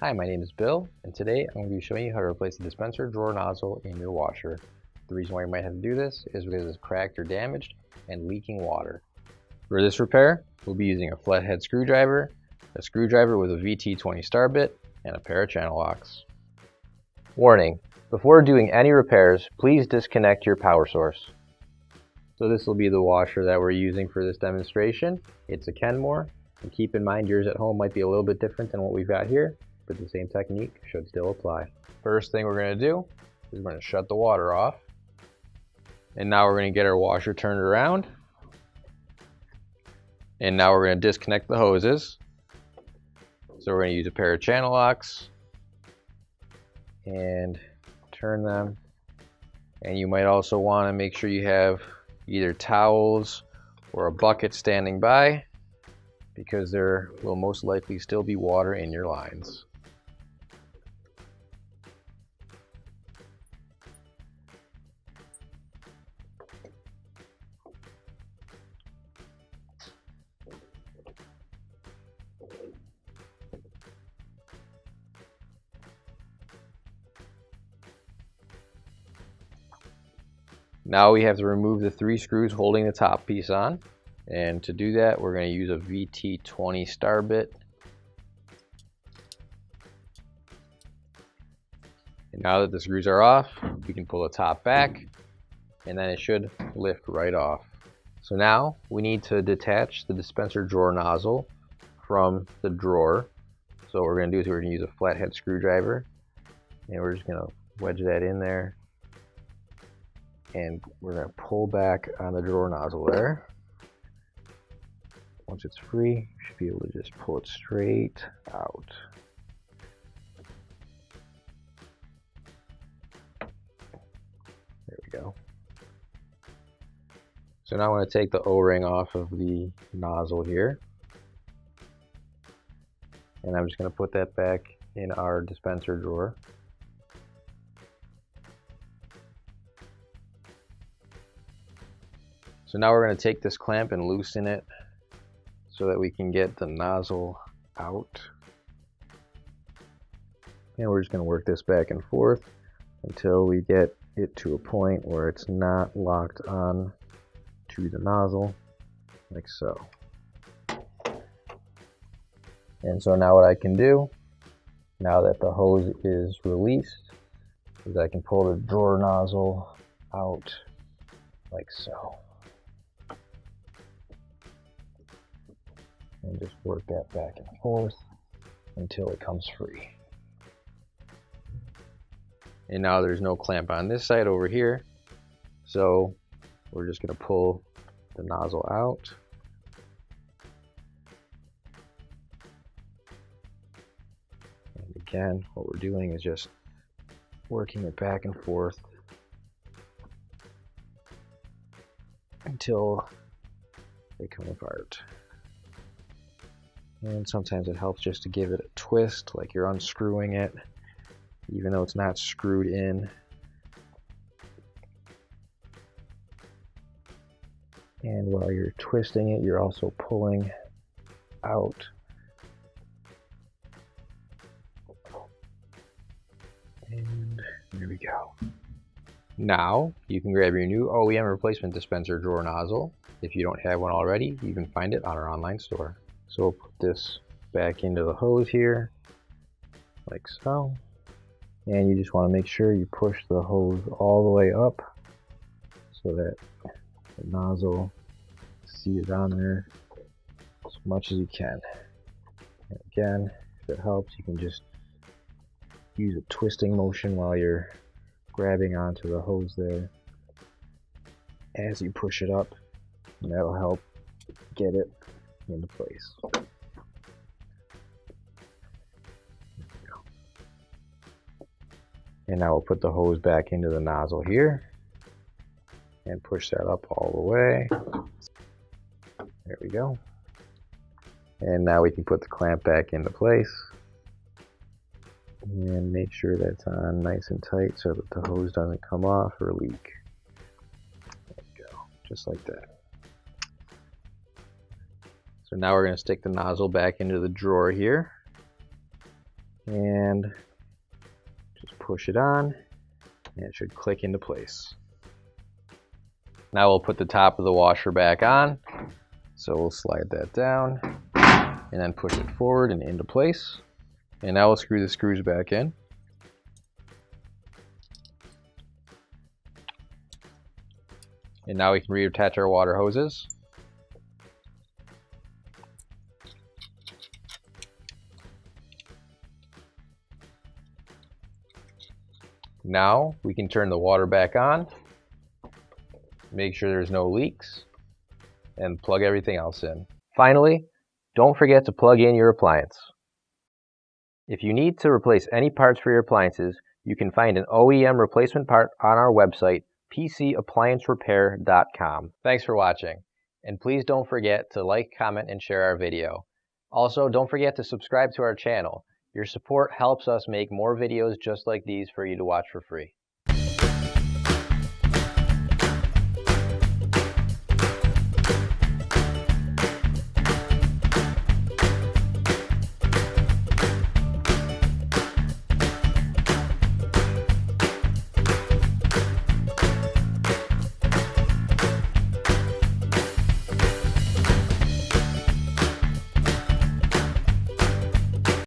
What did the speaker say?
Hi, my name is Bill, and today I'm going to be showing you how to replace the dispenser drawer nozzle in your washer. The reason why you might have to do this is because it's cracked or damaged and leaking water. For this repair, we'll be using a flathead screwdriver, a screwdriver with a VT20 star bit, and a pair of channel locks. Warning: before doing any repairs, please disconnect your power source. So this will be the washer that we're using for this demonstration. It's a Kenmore, and keep in mind yours at home might be a little bit different than what we've got here, but the same technique should still apply. First thing we're going to do is we're going to shut the water off. And now we're going to get our washer turned around. And now we're going to disconnect the hoses. So we're going to use a pair of channel locks and turn them. And you might also want to make sure you have either towels or a bucket standing by, because there will most likely still be water in your lines. Now we have to remove the 3 screws holding the top piece on, and to do that we're going to use a VT20 star bit. And now that the screws are off, we can pull the top back and then it should lift right off. So now we need to detach the dispenser drawer nozzle from the drawer. So what we're going to do is we're going to use a flathead screwdriver, and we're just going to wedge that in there. And we're going to pull back on the drawer nozzle there. Once it's free, you should be able to just pull it straight out. There we go. So now I want to take the O-ring off of the nozzle here. And I'm just going to put that back in our dispenser drawer. So now we're going to take this clamp and loosen it so that we can get the nozzle out. And we're just going to work this back and forth until we get it to a point where it's not locked on to the nozzle, like so. And so now what I can do, now that the hose is released, is I can pull the drawer nozzle out like so. And just work that back and forth until it comes free. And now there's no clamp on this side over here, so we're just going to pull the nozzle out. And again, what we're doing is just working it back and forth until they come apart. And sometimes it helps just to give it a twist, like you're unscrewing it, even though it's not screwed in. And while you're twisting it, you're also pulling out. And there we go. Now you can grab your new OEM replacement dispenser drawer nozzle. If you don't have one already, you can find it on our online store. So we'll put this back into the hose here, like so. And you just want to make sure you push the hose all the way up so that the nozzle sees on there as much as you can. And again, if it helps, you can just use a twisting motion while you're grabbing onto the hose there as you push it up, and that'll help get it into place. And now we'll put the hose back into the nozzle here and push that up all the way. There we go. And now we can put the clamp back into place and make sure that's on nice and tight so that the hose doesn't come off or leak. There we go, just like that. So now we're going to stick the nozzle back into the drawer here. and just push it on, and it should click into place. Now we'll put the top of the washer back on. So we'll slide that down and then push it forward and into place. And now we'll screw the screws back in. And now we can reattach our water hoses. Now we can turn the water back on, make sure there's no leaks, and plug everything else in. Finally, don't forget to plug in your appliance. If you need to replace any parts for your appliances, you can find an OEM replacement part on our website, PCApplianceRepair.com. Thanks for watching, and please don't forget to like, comment, and share our video. Also, don't forget to subscribe to our channel. Your support helps us make more videos just like these for you to watch for free.